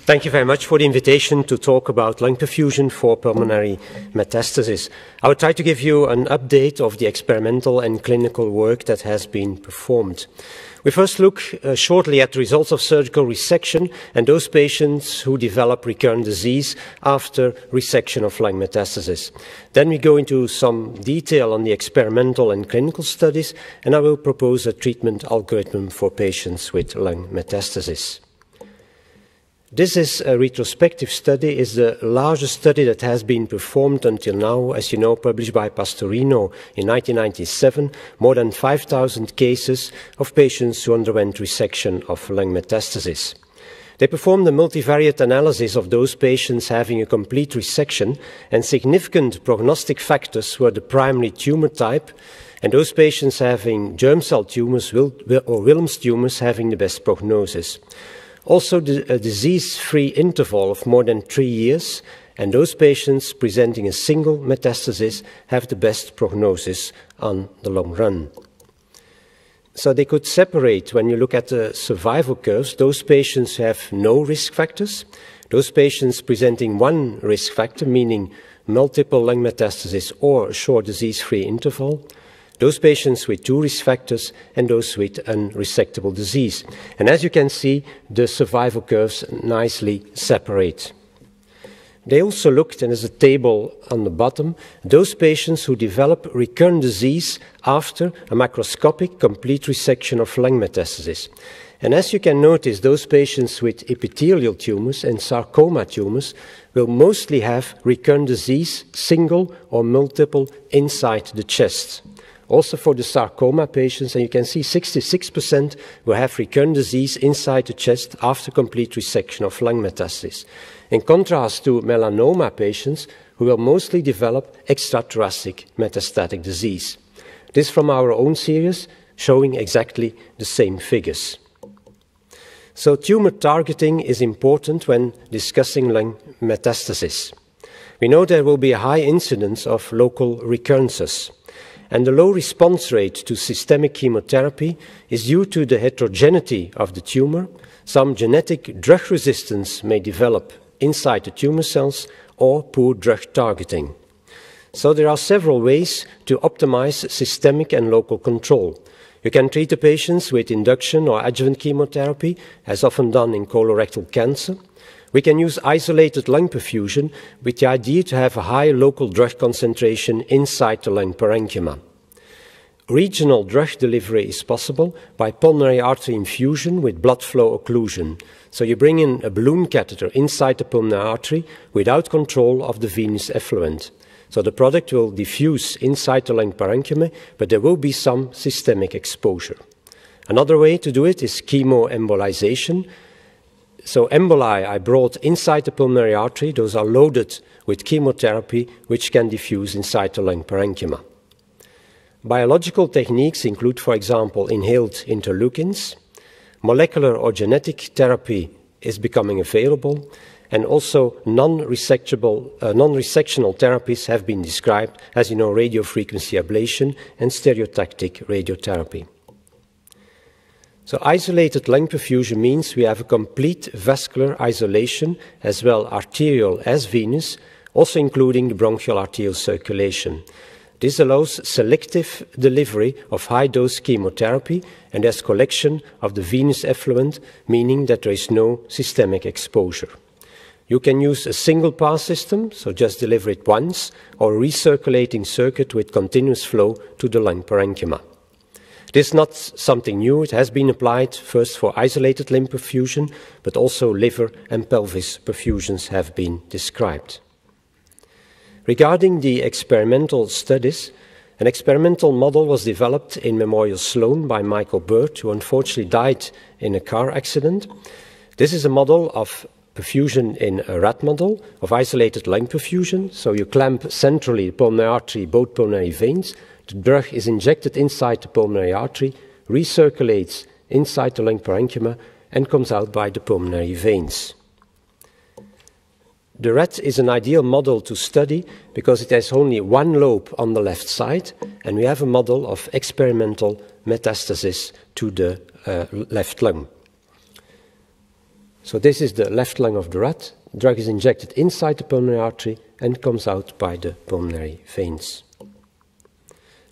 Thank you very much for the invitation to talk about lung perfusion for pulmonary metastasis. I will try to give you an update of the experimental and clinical work that has been performed. We first look shortly at the results of surgical resection and those patients who develop recurrent disease after resection of lung metastasis. Then we go into some detail on the experimental and clinical studies, and I will propose a treatment algorithm for patients with lung metastasis. This is a retrospective study, is the largest study that has been performed until now, as you know, published by Pastorino in 1997, more than 5,000 cases of patients who underwent resection of lung metastasis. They performed a multivariate analysis of those patients having a complete resection, and significant prognostic factors were the primary tumor type, and those patients having germ cell tumors or Wilms tumors having the best prognosis. Also, a disease-free interval of more than 3 years, and those patients presenting a single metastasis have the best prognosis on the long run. So they could separate, when you look at the survival curves, those patients who have no risk factors, those patients presenting one risk factor, meaning multiple lung metastasis or a short disease-free interval, those patients with 2 risk factors, and those with unresectable disease. And as you can see, the survival curves nicely separate. They also looked, and there's a table on the bottom, those patients who develop recurrent disease after a macroscopic complete resection of lung metastasis. And as you can notice, those patients with epithelial tumors and sarcoma tumors will mostly have recurrent disease, single or multiple, inside the chest. Also for the sarcoma patients, and you can see 66% will have recurrent disease inside the chest after complete resection of lung metastasis. In contrast to melanoma patients who will mostly develop extrathoracic metastatic disease. This from our own series showing exactly the same figures. So tumor targeting is important when discussing lung metastasis. We know there will be a high incidence of local recurrences. And the low response rate to systemic chemotherapy is due to the heterogeneity of the tumor. Some genetic drug resistance may develop inside the tumor cells, or poor drug targeting. So there are several ways to optimize systemic and local control. You can treat the patients with induction or adjuvant chemotherapy, as often done in colorectal cancer. We can use isolated lung perfusion with the idea to have a high local drug concentration inside the lung parenchyma. Regional drug delivery is possible by pulmonary artery infusion with blood flow occlusion. So you bring in a balloon catheter inside the pulmonary artery without control of the venous effluent. So the product will diffuse inside the lung parenchyma, but there will be some systemic exposure. Another way to do it is chemoembolization. So emboli I brought inside the pulmonary artery. Those are loaded with chemotherapy, which can diffuse inside the lung parenchyma. Biological techniques include, for example, inhaled interleukins. Molecular or genetic therapy is becoming available, and also non-resectional therapies have been described, as you know, radiofrequency ablation and stereotactic radiotherapy. So isolated lung perfusion means we have a complete vascular isolation, as well arterial as venous, also including the bronchial arterial circulation. This allows selective delivery of high-dose chemotherapy and thus collection of the venous effluent, meaning that there is no systemic exposure. You can use a single-pass system, so just deliver it once, or a recirculating circuit with continuous flow to the lung parenchyma. This is not something new. It has been applied first for isolated limb perfusion, but also liver and pelvis perfusions have been described. Regarding the experimental studies, an experimental model was developed in Memorial Sloan by Michael Bird, who unfortunately died in a car accident. This is a model of perfusion in a rat model of isolated lung perfusion. So you clamp centrally the pulmonary artery, both pulmonary veins. The drug is injected inside the pulmonary artery, recirculates inside the lung parenchyma, and comes out by the pulmonary veins. The rat is an ideal model to study because it has only one lobe on the left side, and we have a model of experimental metastasis to the left lung. So this is the left lung of the rat. The drug is injected inside the pulmonary artery and comes out by the pulmonary veins.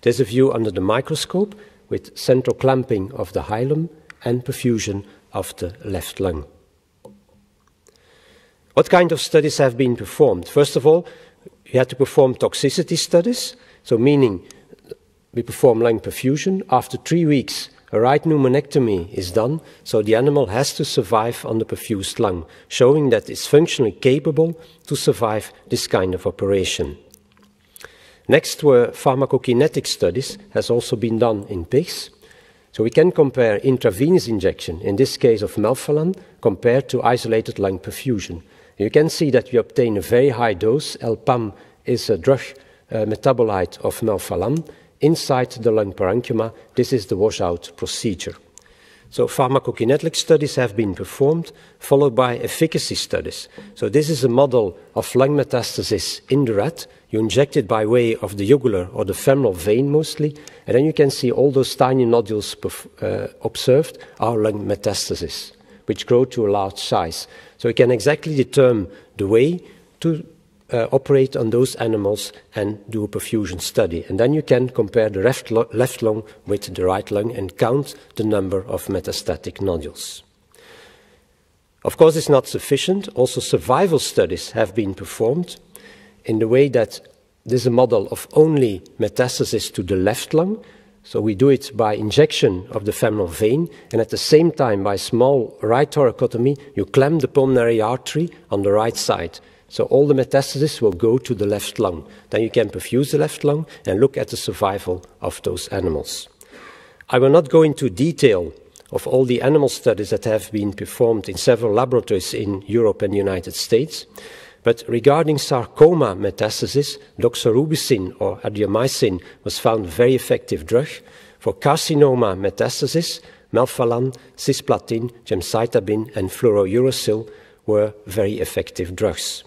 There's a view under the microscope with central clamping of the hilum and perfusion of the left lung. What kind of studies have been performed? First of all, we had to perform toxicity studies, so meaning we perform lung perfusion. After 3 weeks, a right pneumonectomy is done, so the animal has to survive on the perfused lung, showing that it's functionally capable to survive this kind of operation. Next were pharmacokinetic studies, has also been done in pigs. So we can compare intravenous injection, in this case of melphalan, compared to isolated lung perfusion. You can see that we obtain a very high dose. L-PAM is a drug metabolite of melphalan. Inside the lung parenchyma, this is the washout procedure. So pharmacokinetic studies have been performed, followed by efficacy studies. So this is a model of lung metastasis in the rat. You inject it by way of the jugular or the femoral vein mostly, and then you can see all those tiny nodules observed are lung metastases, which grow to a large size. So we can exactly determine the way to operate on those animals and do a perfusion study. And then you can compare the left lung with the right lung and count the number of metastatic nodules. Of course, it's not sufficient. Also, survival studies have been performed in the way that there's a model of only metastasis to the left lung. So we do it by injection of the femoral vein, and at the same time, by small right thoracotomy, you clamp the pulmonary artery on the right side. So all the metastases will go to the left lung. Then you can perfuse the left lung and look at the survival of those animals. I will not go into detail of all the animal studies that have been performed in several laboratories in Europe and the United States. But regarding sarcoma metastasis, doxorubicin or adriamycin was found a very effective drug. For carcinoma metastasis, melphalan, cisplatin, gemcitabine and fluorouracil were very effective drugs.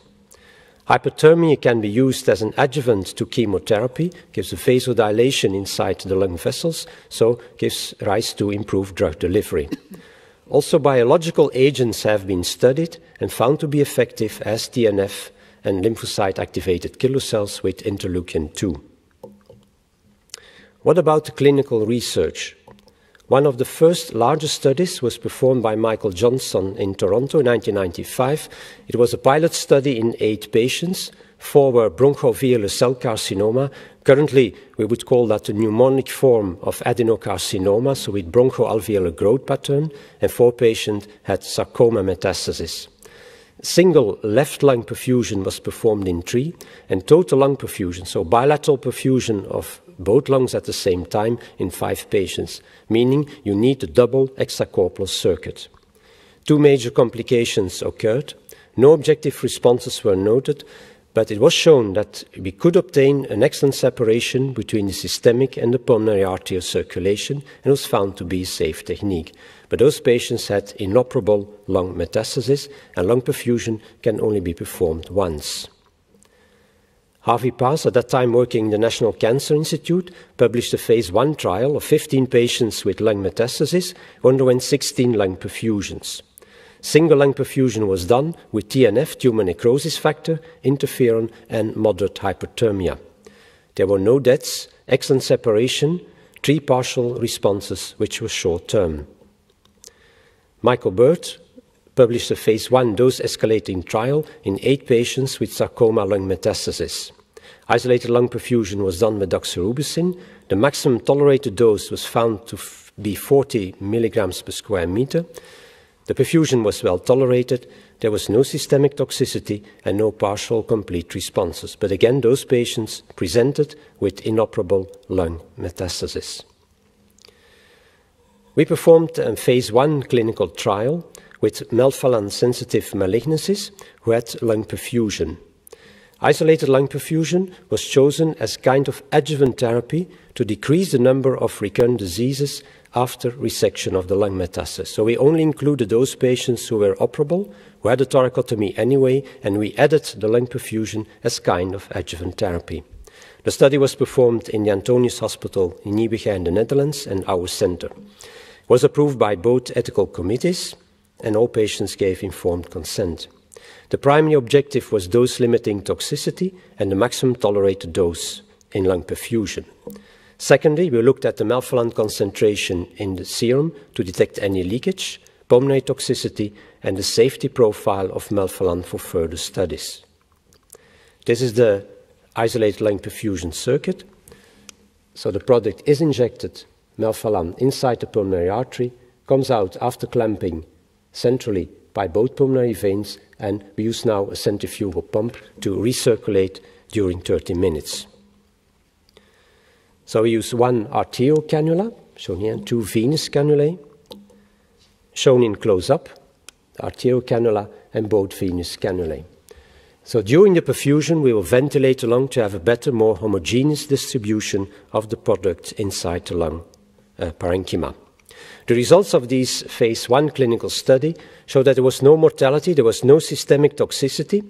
Hyperthermia can be used as an adjuvant to chemotherapy, gives a vasodilation inside the lung vessels, so gives rise to improved drug delivery. Also, biological agents have been studied and found to be effective as TNF and lymphocyte-activated killer cells with interleukin-2. What about the clinical research? One of the first larger studies was performed by Michael Johnson in Toronto in 1995. It was a pilot study in 8 patients. 4 were bronchoalveolar cell carcinoma. Currently, we would call that a pneumonic form of adenocarcinoma, so with bronchoalveolar growth pattern, and 4 patients had sarcoma metastasis. Single left lung perfusion was performed in 3, and total lung perfusion, so bilateral perfusion of both lungs at the same time in 5 patients, meaning you need a double extracorporeal circuit. 2 major complications occurred. No objective responses were noted, but it was shown that we could obtain an excellent separation between the systemic and the pulmonary arterial circulation, and was found to be a safe technique. But those patients had inoperable lung metastasis, and lung perfusion can only be performed once. Harvey Paas, at that time working in the National Cancer Institute, published a phase 1 trial of 15 patients with lung metastasis who underwent 16 lung perfusions. Single lung perfusion was done with TNF, tumor necrosis factor, interferon, and moderate hyperthermia. There were no deaths, excellent separation, 3 partial responses, which were short-term. Michael Bird published a phase 1 dose-escalating trial in 8 patients with sarcoma lung metastasis. Isolated lung perfusion was done with doxorubicin. The maximum tolerated dose was found to be 40 milligrams per square meter. The perfusion was well tolerated. There was no systemic toxicity and no partial complete responses. But again, those patients presented with inoperable lung metastasis. We performed a phase 1 clinical trial with melphalan-sensitive malignancies who had lung perfusion. Isolated lung perfusion was chosen as kind of adjuvant therapy to decrease the number of recurrent diseases after resection of the lung metastasis. So we only included those patients who were operable, who had a thoracotomy anyway, and we added the lung perfusion as kind of adjuvant therapy. The study was performed in the Antonius Hospital in Nieuwegein, the Netherlands, and our center. It was approved by both ethical committees. and all patients gave informed consent. The primary objective was dose-limiting toxicity and the maximum tolerated dose in lung perfusion. Secondly, we looked at the melphalan concentration in the serum to detect any leakage, pulmonary toxicity, and the safety profile of melphalan for further studies. This is the isolated lung perfusion circuit. So the product is injected, melphalan, inside the pulmonary artery, comes out after clamping centrally by both pulmonary veins, and we use now a centrifugal pump to recirculate during 30 minutes. So we use one arterial cannula, shown here, and two venous cannulae, shown in close-up, the arterial cannula and both venous cannulae. So during the perfusion, we will ventilate the lung to have a better, more homogeneous distribution of the product inside the lung parenchyma. The results of this phase 1 clinical study show that there was no mortality, there was no systemic toxicity,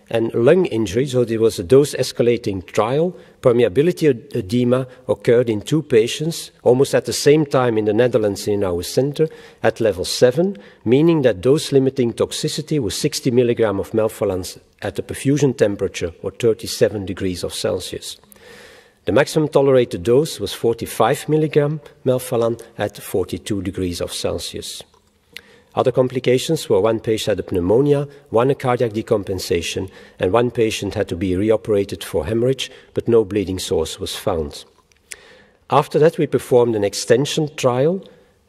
and lung injury, so there was a dose-escalating trial. Permeability edema occurred in 2 patients, almost at the same time in the Netherlands in our center, at level 7, meaning that dose-limiting toxicity was 60 milligrams of melphalan at the perfusion temperature, or 37 degrees Celsius. The maximum tolerated dose was 45 milligrams melphalan at 42 degrees Celsius. Other complications were 1 patient had a pneumonia, 1 a cardiac decompensation, and 1 patient had to be reoperated for hemorrhage, but no bleeding source was found. After that, we performed an extension trial,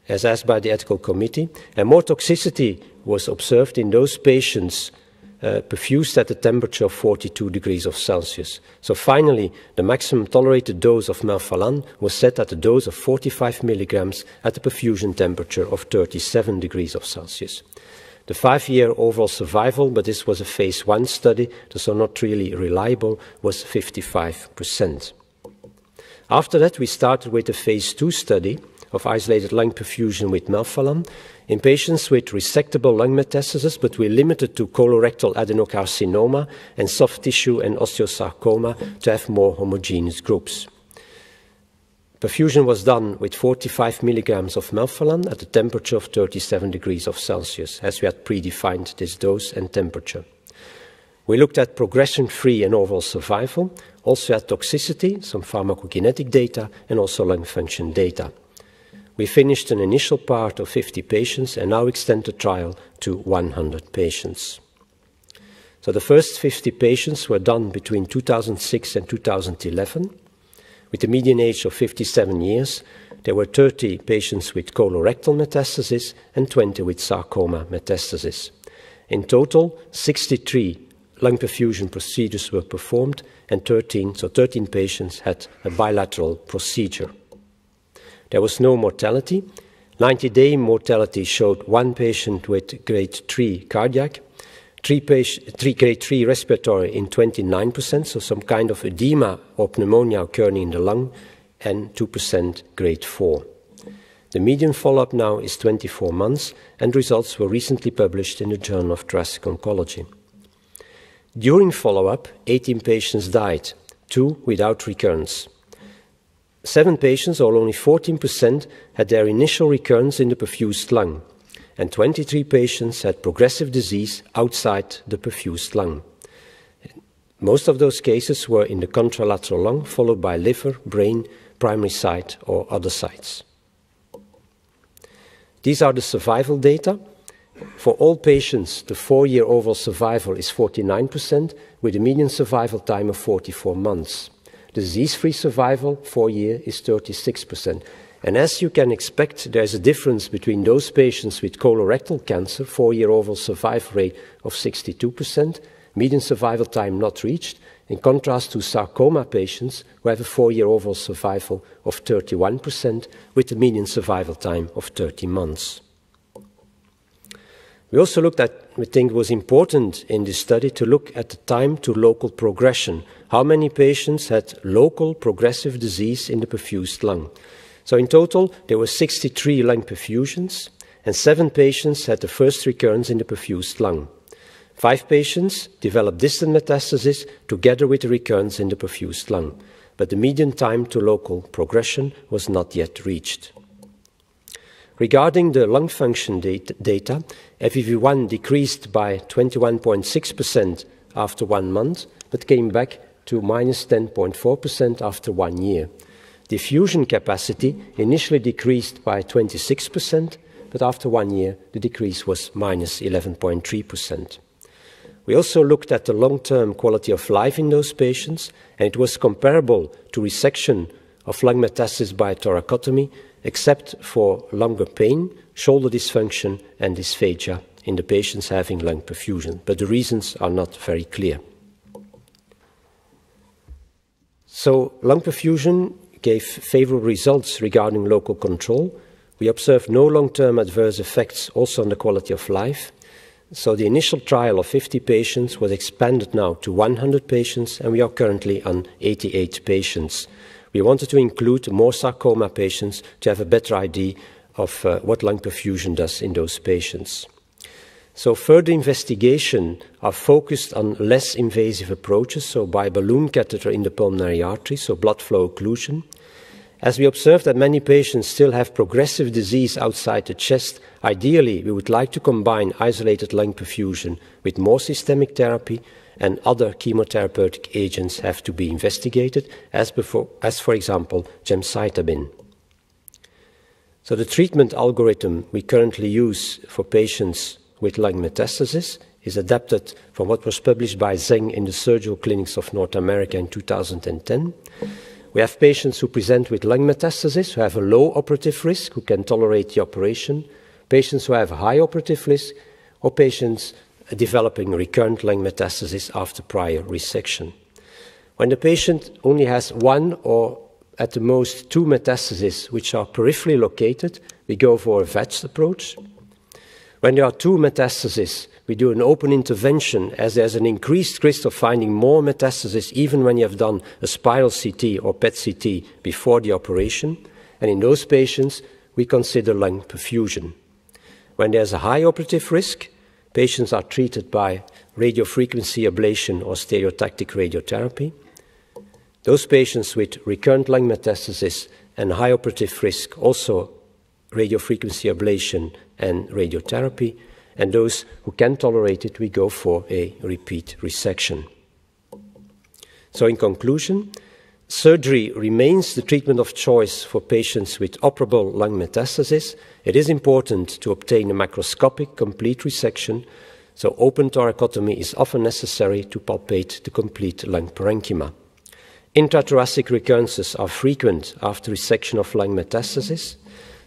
as asked by the ethical committee, and more toxicity was observed in those patients perfused at a temperature of 42 degrees Celsius. So finally, the maximum tolerated dose of melphalan was set at a dose of 45 milligrams at a perfusion temperature of 37 degrees Celsius. The 5-year overall survival, but this was a phase 1 study, so not really reliable, was 55%. After that, we started with a phase 2 study of isolated lung perfusion with melphalan in patients with resectable lung metastases, but we limited to colorectal adenocarcinoma and soft tissue and osteosarcoma to have more homogeneous groups. Perfusion was done with 45 milligrams of melphalan at a temperature of 37 degrees Celsius, as we had predefined this dose and temperature. We looked at progression-free and overall survival, also at toxicity, some pharmacokinetic data, and also lung function data. We finished an initial part of 50 patients and now extend the trial to 100 patients. So the first 50 patients were done between 2006 and 2011. With a median age of 57 years, there were 30 patients with colorectal metastasis and 20 with sarcoma metastasis. In total, 63 lung perfusion procedures were performed and 13 patients had a bilateral procedure. There was no mortality. 90-day mortality showed 1 patient with grade 3 cardiac, 3 grade 3 respiratory in 29%, so some kind of edema or pneumonia occurring in the lung, and 2% grade 4. The median follow-up now is 24 months, and results were recently published in the Journal of Thoracic Oncology. During follow-up, 18 patients died, 2 without recurrence. 7 patients, or only 14%, had their initial recurrence in the perfused lung, and 23 patients had progressive disease outside the perfused lung. Most of those cases were in the contralateral lung, followed by liver, brain, primary site, or other sites. These are the survival data. For all patients, the 4-year overall survival is 49%, with a median survival time of 44 months. The disease-free survival, 4-year, is 36%. And as you can expect, there is a difference between those patients with colorectal cancer, 4-year overall survival rate of 62%, median survival time not reached, in contrast to sarcoma patients who have a 4-year overall survival of 31%, with a median survival time of 30 months. We also looked at, we think it was important in this study to look at the time to local progression. How many patients had local progressive disease in the perfused lung? So in total, there were 63 lung perfusions, and 7 patients had the first recurrence in the perfused lung. 5 patients developed distant metastasis together with the recurrence in the perfused lung, but the median time to local progression was not yet reached. Regarding the lung function data, FEV1 decreased by 21.6% after 1 month, but came back to minus 10.4% after 1 year. Diffusion capacity initially decreased by 26%, but after 1 year, the decrease was minus 11.3%. We also looked at the long-term quality of life in those patients, and it was comparable to resection of lung metastasis by thoracotomy, except for longer pain, shoulder dysfunction, and dysphagia in the patients having lung perfusion, but the reasons are not very clear. So, lung perfusion gave favorable results regarding local control. We observed no long-term adverse effects also on the quality of life. So the initial trial of 50 patients was expanded now to 100 patients, and we are currently on 88 patients. We wanted to include more sarcoma patients to have a better idea of what lung perfusion does in those patients. So further investigation are focused on less invasive approaches, so by balloon catheter in the pulmonary artery, so blood flow occlusion. As we observe that many patients still have progressive disease outside the chest, ideally we would like to combine isolated lung perfusion with more systemic therapy, and other chemotherapeutic agents have to be investigated, as for example gemcitabine. So the treatment algorithm we currently use for patients with lung metastasis is adapted from what was published by Zheng in the Surgical Clinics of North America in 2010. We have patients who present with lung metastasis, who have a low operative risk, who can tolerate the operation, patients who have a high operative risk, or patients developing recurrent lung metastasis after prior resection. When the patient only has 1 or at the most 2 metastases which are peripherally located, we go for a VATS approach. When there are 2 metastases, we do an open intervention, as there's an increased risk of finding more metastases even when you have done a spiral CT or PET-CT before the operation. And in those patients, we consider lung perfusion. When there's a high operative risk, patients are treated by radiofrequency ablation or stereotactic radiotherapy. Those patients with recurrent lung metastasis and high operative risk, also radiofrequency ablation and radiotherapy. And those who can tolerate it, we go for a repeat resection. So in conclusion, surgery remains the treatment of choice for patients with operable lung metastasis. It is important to obtain a macroscopic complete resection, so open thoracotomy is often necessary to palpate the complete lung parenchyma. Intrathoracic recurrences are frequent after resection of lung metastasis,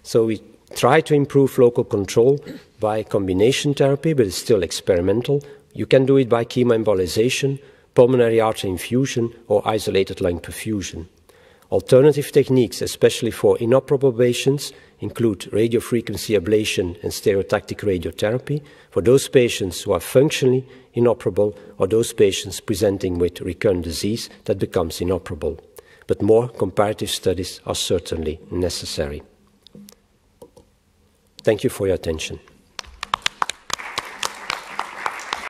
so we try to improve local control by combination therapy, but it's still experimental. You can do it by chemoembolization, pulmonary artery infusion, or isolated lung perfusion. Alternative techniques, especially for inoperable patients, include radiofrequency ablation and stereotactic radiotherapy for those patients who are functionally inoperable or those patients presenting with recurrent disease that becomes inoperable. But more comparative studies are certainly necessary. Thank you for your attention.